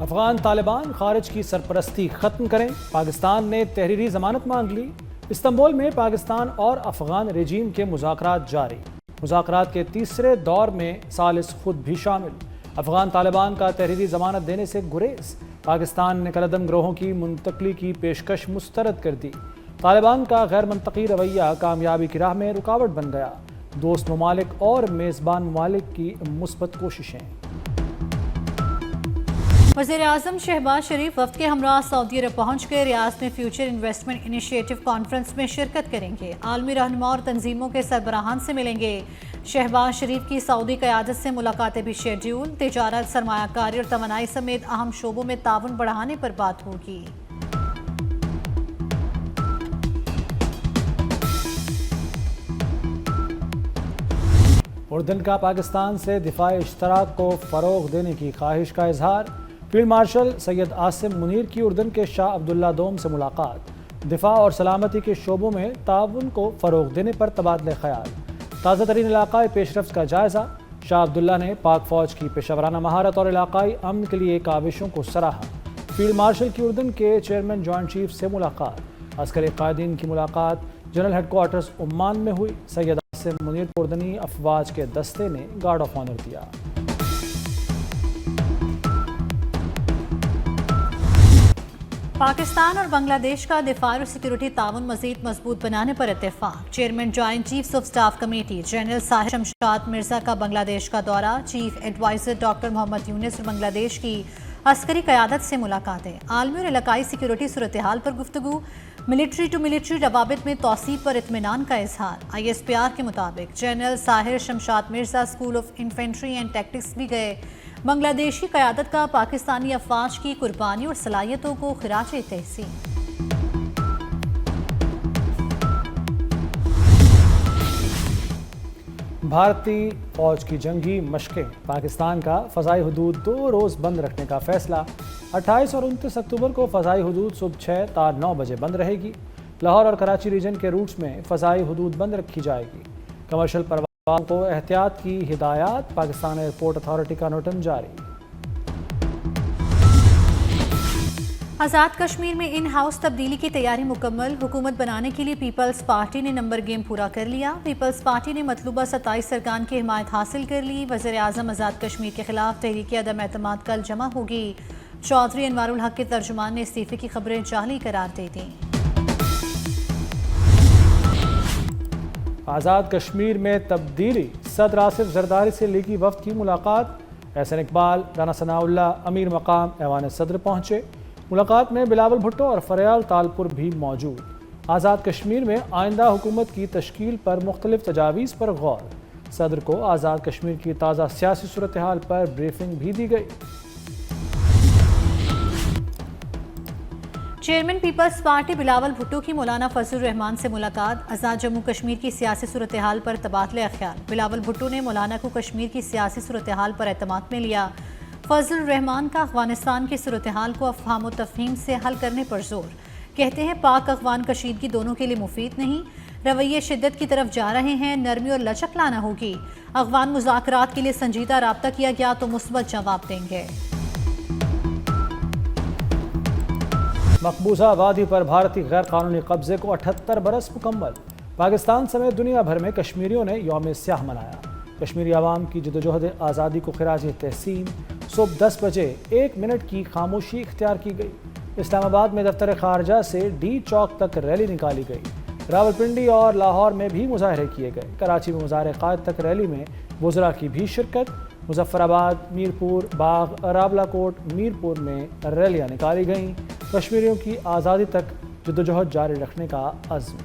افغان طالبان خارج کی سرپرستی ختم کریں، پاکستان نے تحریری ضمانت مانگ لی۔ استنبول میں پاکستان اور افغان رجیم کے مذاکرات جاری، مذاکرات کے تیسرے دور میں ثالث خود بھی شامل۔ افغان طالبان کا تحریری ضمانت دینے سے گریز، پاکستان نے کالعدم گروہوں کی منتقلی کی پیشکش مسترد کر دی۔ طالبان کا غیر منطقی رویہ کامیابی کی راہ میں رکاوٹ بن گیا، دوست ممالک اور میزبان ممالک کی مثبت کوششیں۔ وزیراعظم شہباز شریف وفد کے ہمراہ سعودی عرب پہنچ کے ریاض میں فیوچر انویسٹمنٹ انیشیٹو کانفرنس میں شرکت کریں گے، عالمی رہنما اور تنظیموں کے سربراہان سے ملیں گے۔ شہباز شریف کی سعودی قیادت سے ملاقاتیں بھی شیڈیول، تجارت، سرمایہ کاری اور توانائی سمیت اہم شعبوں میں تعاون بڑھانے پر بات ہوگی۔ اردن کا پاکستان سے دفاعی اشتراک کو فروغ دینے کی خواہش کا اظہار، فیلڈ مارشل سید عاصم منیر کی اردن کے شاہ عبداللہ دوم سے ملاقات، دفاع اور سلامتی کے شعبوں میں تعاون کو فروغ دینے پر تبادلہ خیال، تازہ ترین علاقائی پیش رفت کا جائزہ، شاہ عبداللہ نے پاک فوج کی پیشہ ورانہ مہارت اور علاقائی امن کے لیے کاوشوں کو سراہا، فیلڈ مارشل کی اردن کے چیئرمین جوائنٹ چیف سے ملاقات، عسکری قائدین کی ملاقات جنرل ہیڈ کوارٹرز عمان میں ہوئی، سید عاصم منیر کو اردنی افواج کے دستے نے گارڈ آف آنر دیا۔ پاکستان اور بنگلہ دیش کا دفاع اور سیکورٹی تعاون مزید مضبوط بنانے پر اتفاق، chairman joint chiefs of staff committee general Sahir Shamshad Mirza کا بنگلہ دیش کا دورہ، chief adviser doctor Muhammad Yunus اور بنگلہ دیش کی عسکری قیادت سے ملاقاتیں، عالمی اور علاقائی سیکورٹی صورتحال پر گفتگو، ملٹری ٹو ملٹری روابط میں توسیع پر اطمینان کا اظہار۔ ISPR کے مطابق general Sahir Shamshad Mirza school of infantry and tactics بھی گئے، بنگلہ دیشی قیادت کا پاکستانی افواج کی قربانی اور صلاحیتوں کو خراج تحسین۔ بھارتی فوج کی جنگی مشقیں، پاکستان کا فضائی حدود 2 روز بند رکھنے کا فیصلہ، 28 اور 29 اکتوبر کو فضائی حدود صبح 6 تا 9 بجے بند رہے گی، لاہور اور کراچی ریجن کے روٹس میں فضائی حدود بند رکھی جائے گی، کمرشل پروازوں کو احتیاط کی ہدایات، پاکستان ایئرپورٹ اتھارٹی کا نوٹن جاری۔ آزاد کشمیر میں ان ہاؤس تبدیلی کی تیاری مکمل، حکومت بنانے کے لیے پیپلز پارٹی نے نمبر گیم پورا کر لیا، پیپلز پارٹی نے مطلوبہ 27 ارکان کی حمایت حاصل کر لی، وزیر اعظم آزاد کشمیر کے خلاف تحریک عدم اعتماد کل جمع ہوگی، چودھری انوار الحق کے ترجمان نے استعفے کی خبریں جعلی قرار دے دیں۔ آزاد کشمیر میں تبدیلی، صدر آصف زرداری سے لیگی وفد کی ملاقات، احسن اقبال، رانا ثناء اللہ، امیر مقام ایوان صدر پہنچے، ملاقات میں بلاول بھٹو اور فریال تالپور بھی موجود، آزاد کشمیر میں آئندہ حکومت کی تشکیل پر مختلف تجاویز پر غور، صدر کو آزاد کشمیر کی تازہ سیاسی صورتحال پر بریفنگ بھی دی گئی۔ چیئرمین پیپلز پارٹی بلاول بھٹو کی مولانا فضل الرحمان سے ملاقات، آزاد جموں کشمیر کی سیاسی صورتحال پر تبادلہ خیال، بلاول بھٹو نے مولانا کو کشمیر کی سیاسی صورتحال پر اعتماد میں لیا، فضل الرحمان کا افغانستان کی صورتحال کو افہام و تفہیم سے حل کرنے پر زور، کہتے ہیں پاک افغان کشیدگی دونوں کے لیے مفید نہیں، رویے شدت کی طرف جا رہے ہیں، نرمی اور لچک لانا ہوگی، افغان مذاکرات کے لیے سنجیدہ رابطہ کیا گیا تو مثبت جواب دیں گے۔ مقبوضہ وادی پر بھارتی غیر قانونی قبضے کو 78 برس مکمل، پاکستان سمیت دنیا بھر میں کشمیریوں نے یوم سیاہ منایا، کشمیری عوام کی جدوجہد آزادی کو خراج تحسین، صبح 10 بجے 1 منٹ کی خاموشی اختیار کی گئی، اسلام آباد میں دفتر خارجہ سے ڈی چوک تک ریلی نکالی گئی، راولپنڈی اور لاہور میں بھی مظاہرے کیے گئے، کراچی میں مظاہرے قائد تک ریلی میں وزراء کی بھی شرکت، مظفر آباد، میرپور، باغ، راولا کوٹ، میرپور میں ریلیاں نکالی گئیں، کشمیریوں کی آزادی تک جدوجہد جاری رکھنے کا عزم۔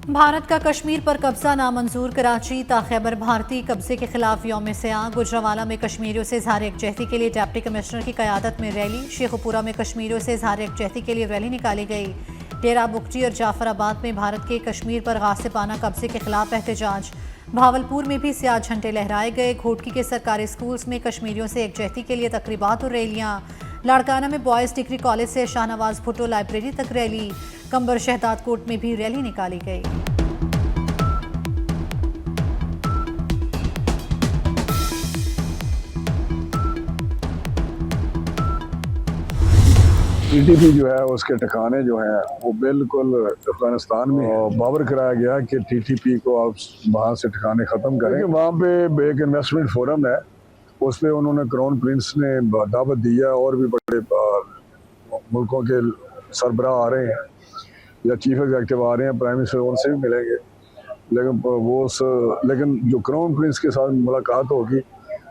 بھارت کا کشمیر پر قبضہ نامنظور، کراچی تا خیبر بھارتی قبضے کے خلاف یوم سیاہ، گجرانوالہ میں کشمیریوں سے اظہار یکجہتی کے لیے ڈپٹی کمشنر کی قیادت میں ریلی، شیخو پورہ میں کشمیریوں سے اظہار یکجہتی کے لیے ریلی نکالی گئی، ڈیرہ بگٹی اور جعفر آباد میں بھارت کے کشمیر پر غاصبانہ قبضے کے خلاف احتجاج، بھاولپور میں بھی سیاہ جھنڈے لہرائے گئے، گھوٹکی کے سرکاری اسکولز میں کشمیریوں سے یکجہتی کے لیے تقریبات اور ریلیاں، لاڑکانہ میں بوائز ڈگری کالج سے شاہ نواز بھٹو لائبریری تک ریلی، کمبر شہداد کوٹ میں بھی ریلی نکالی گئی۔ TTP جو ہے اس کے ٹھکانے جو ہیں وہ بالکل افغانستان میں باور کرایا گیا کہ TTP کو آپ وہاں سے ٹھکانے ختم کریں. وہاں پہ ایک انویسٹمنٹ فورم ہے, اس پہ انہوں نے کرون پرنس نے دعوت دی ہے, اور بھی بڑے ملکوں کے سربراہ آ رہے ہیں یا چیف ایگزیکٹو آ رہے ہیں, پرائم منسٹر ان سے بھی ملیں گے. لیکن جو کرون پرنس کے ساتھ ملاقات ہوگی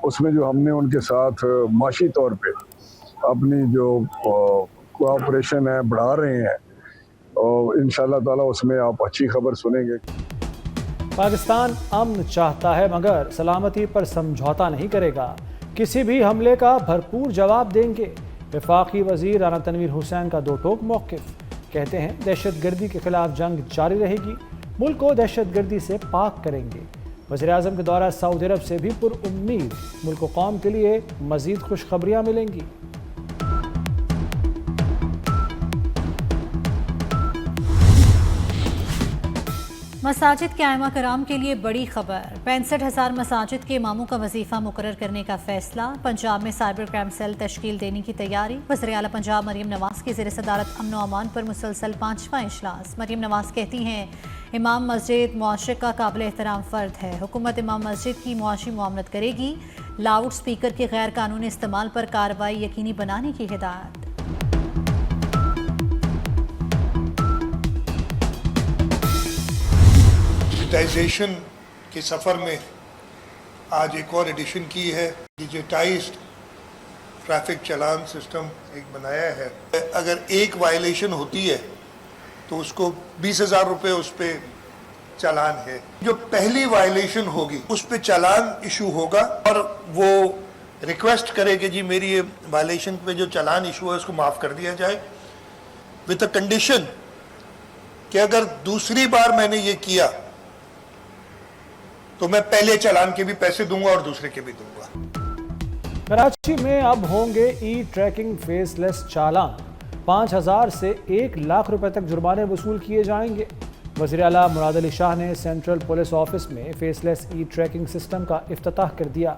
اس میں جو ہم نے ان کے ساتھ معاشی طور پہ اپنی جو کوآپریشن ہے بڑھا رہے ہیں, اور انشاءاللہ تعالی اس میں آپ اچھی خبر سنیں گے. پاکستان امن چاہتا ہے مگر سلامتی پر سمجھوتا نہیں کرے گا. کسی بھی حملے کا بھرپور جواب دیں گے. وفاقی وزیر رانا تنویر حسین کا دو ٹوک موقف. کہتے ہیں دہشت گردی کے خلاف جنگ جاری رہے گی, ملک کو دہشت گردی سے پاک کریں گے. وزیراعظم کے دورہ سعودی عرب سے بھی پر امید, ملک و قوم کے لیے مزید خوشخبریاں ملیں گی. مساجد کے ائمہ کرام کے لیے بڑی خبر. 65,000 مساجد کے اماموں کا وظیفہ مقرر کرنے کا فیصلہ. پنجاب میں سائبر کرائم سیل تشکیل دینے کی تیاری. وزیر اعلیٰ پنجاب مریم نواز کی زیر صدارت امن و امان پر مسلسل 5واں اجلاس. مریم نواز کہتی ہیں امام مسجد معاشرے کا قابل احترام فرد ہے. حکومت امام مسجد کی معاشی معاونت کرے گی. لاؤڈ سپیکر کے غیر قانونی استعمال پر کارروائی یقینی بنانے کی ہدایت. ڈیجیٹائزیشن کے سفر میں آج ایک اور ایڈیشن کی ہے. ڈیجیٹائزڈ ٹریفک چلان سسٹم ایک بنایا ہے. اگر ایک وائلیشن ہوتی ہے تو اس کو 20,000 روپے اس پہ چلان ہے. جو پہلی وائلیشن ہوگی اس پہ چلان ایشو ہوگا, اور وہ ریکویسٹ کرے کہ جی میری یہ وائلیشن پہ جو چلان ایشو ہے اس کو معاف کر دیا جائے, وتھ اے کنڈیشن کہ اگر دوسری بار میں نے یہ کیا تو میں پہلے چلان کے بھی پیسے دوں گا اور دوسرے کے بھی دوں گا. کراچی میں اب ہوں گے ای ٹریکنگ فیس لیس چالان. 5,000 سے 1,00,000 روپے تک جرمانے وصول کیے جائیں گے. وزیر اعلیٰ مراد علی شاہ نے سینٹرل پولیس آفس میں فیس لیس ای ٹریکنگ سسٹم کا افتتاح کر دیا.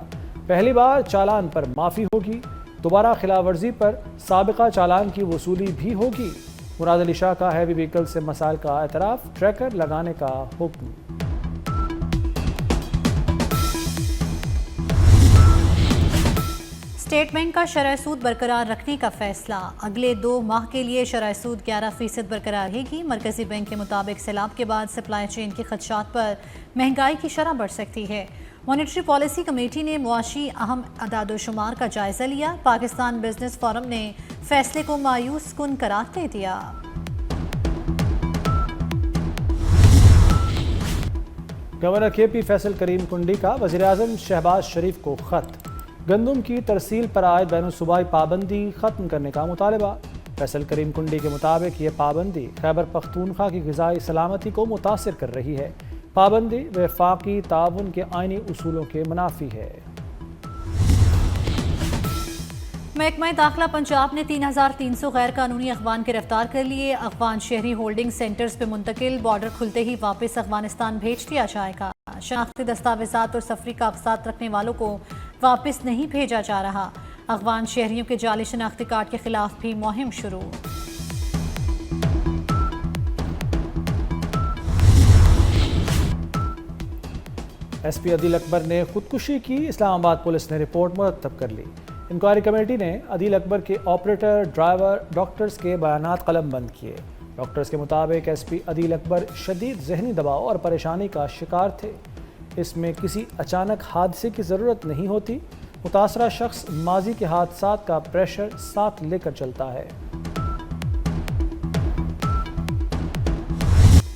پہلی بار چالان پر معافی ہوگی. دوبارہ خلاف ورزی پر سابقہ چالان کی وصولی بھی ہوگی. مراد علی شاہ کا ہیوی وہیکل سے مسائل کا اعتراف, ٹریکر لگانے کا حکم. اسٹیٹ بینک کا شرح سود برقرار رکھنے کا فیصلہ. اگلے 2 ماہ کے لیے شرح سود 11% برقرار رہے گی. مرکزی بینک کے مطابق سیلاب کے بعد سپلائی چین کے خدشات پر مہنگائی کی شرح بڑھ سکتی ہے. مانیٹری پالیسی کمیٹی نے معاشی اہم اعداد و شمار کا جائزہ لیا. پاکستان بزنس فورم نے فیصلے کو مایوس کن قرار دے دیا. گورنر KP فیصل کریم کنڈی کا وزیراعظم شہباز شریف کو خط. گندم کی ترسیل پر عائد بین الصوبائی پابندی ختم کرنے کا مطالبہ. فیصل کریم کنڈی کے مطابق یہ پابندی خیبر پختونخوا کی غذائی سلامتی کو متاثر کر رہی ہے. پابندی وفاقی تعاون کے آئینی اصولوں کے منافی ہے. محکمہ داخلہ پنجاب نے 3,300 غیر قانونی افغان گرفتار کر لیے. افغان شہری ہولڈنگ سینٹرز پہ منتقل. بارڈر کھلتے ہی واپس افغانستان بھیج دیا جائے گا. شناختی دستاویزات اور سفری کاغذات رکھنے والوں کو واپس نہیں بھیجا جا رہا. افغان شہریوں کے جعلی شناختی کارڈ کے خلاف بھی مہم شروع. SP عدیل اکبر نے خودکشی کی. اسلام آباد پولیس نے رپورٹ مرتب کر لی. انکوائری کمیٹی نے عدیل اکبر کے آپریٹر، ڈرائیور، ڈاکٹرز کے بیانات قلم بند کیے. ڈاکٹرز کے مطابق SP عدیل اکبر شدید ذہنی دباؤ اور پریشانی کا شکار تھے. اس میں کسی اچانک حادثے کی ضرورت نہیں ہوتی. متاثرہ شخص ماضی کے حادثات کا پریشر ساتھ لے کر چلتا ہے.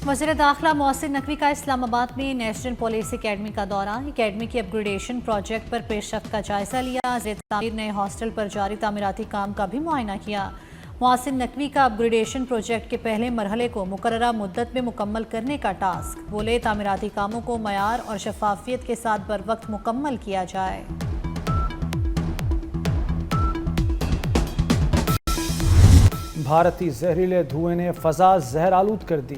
وزیر داخلہ محسن نقوی کا اسلام آباد میں نیشنل پولیس اکیڈمی کا دورہ. اکیڈمی کی اپ گریڈیشن پروجیکٹ پر پیش رفت کا جائزہ لیا. زیر تعمیر نئے ہاسٹل پر جاری تعمیراتی کام کا بھی معائنہ کیا. محسن نقوی کا اپ گریڈیشن پروجیکٹ کے پہلے مرحلے کو مقررہ مدت میں مکمل کرنے کا ٹاسک. بولے تعمیراتی کاموں کو معیار اور شفافیت کے ساتھ بر وقت مکمل کیا جائے. بھارتی زہریلے دھوئیں نے فضا زہر آلود کر دی.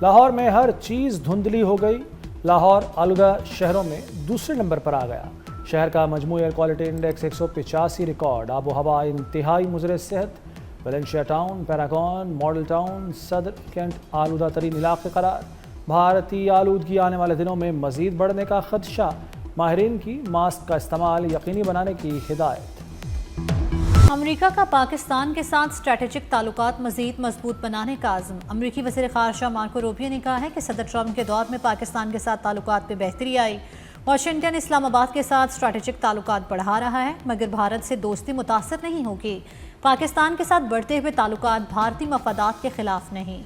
لاہور میں ہر چیز دھندلی ہو گئی. لاہور آلودہ شہروں میں دوسرے نمبر پر آ گیا. شہر کا مجموعی ایئر کوالٹی انڈیکس 185 ریکارڈ. آب و ہوا انتہائی مضر صحت. Valencia town paragon model town صدر کینٹ آلودہ ترین علاقے قرار، بھارتی آلودگی آنے والے دنوں میں مزید بڑھنے کا خدشہ، ماہرین کی ماسک کا استعمال یقینی بنانے کی ہدایت۔ امریکہ کا پاکستان کے ساتھ اسٹریٹجک تعلقات مزید مضبوط بنانے کا عزم۔ امریکی وزیر خارجہ مارکو روبیو نے کہا ہے کہ صدر ٹرمپ کے دور میں پاکستان کے ساتھ تعلقات میں بہتری آئی۔ واشنگٹن اسلام آباد کے ساتھ اسٹریٹجک تعلقات بڑھا رہا ہے، مگر بھارت سے دوستی متاثر نہیں ہوگی۔ پاکستان کے ساتھ بڑھتے ہوئے تعلقات بھارتی مفادات کے خلاف نہیں۔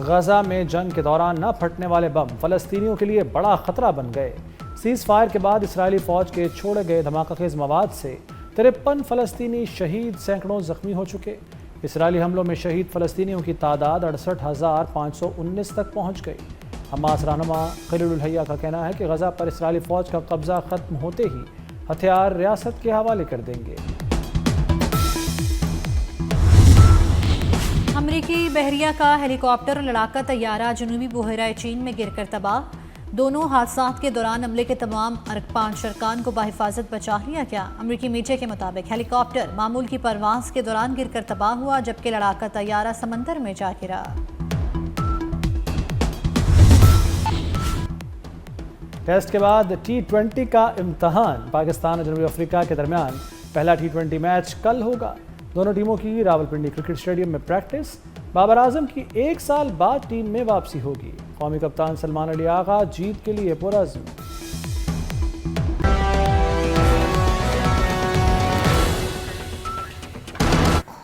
غزہ میں جنگ کے دوران نہ پھٹنے والے بم فلسطینیوں کے لیے بڑا خطرہ بن گئے۔ سیز فائر کے بعد اسرائیلی فوج کے چھوڑے گئے دھماکہ خیز مواد سے 53 فلسطینی شہید، سینکڑوں زخمی ہو چکے۔ اسرائیلی حملوں میں شہید فلسطینیوں کی تعداد 68,519 تک پہنچ گئی۔ حماس رہنما خلیل الحیہ کا کہنا ہے کہ غزہ پر اسرائیلی فوج کا قبضہ ختم ہوتے ہی ہتھیار ریاست کے حوالے کر دیں گے۔ امریکی بحریہ کا ہیلی کاپٹر اور لڑاکا طیارہ جنوبی بحیرہ چین میں گر کر تباہ۔ دونوں حادثات کے دوران عملے کے تمام 5 ارکان کو بحفاظت بچا لیا گیا۔ امریکی میڈیا کے مطابق ہیلی کاپٹر معمول کی پرواز کے دوران گر کر تباہ ہوا، جبکہ لڑاکا طیارہ سمندر میں جا گرا۔ ٹیسٹ کے بعد T20 کا امتحان، پاکستان اور جنوبی افریقہ کے درمیان پہلا T20 میچ کل ہوگا۔ دونوں ٹیموں کی راولپنڈی کرکٹ اسٹیڈیم میں پریکٹس۔ بابر اعظم کی 1 سال بعد ٹیم میں واپسی ہوگی۔ قومی کپتان سلمان علی آغا جیت کے لیے پرعزم۔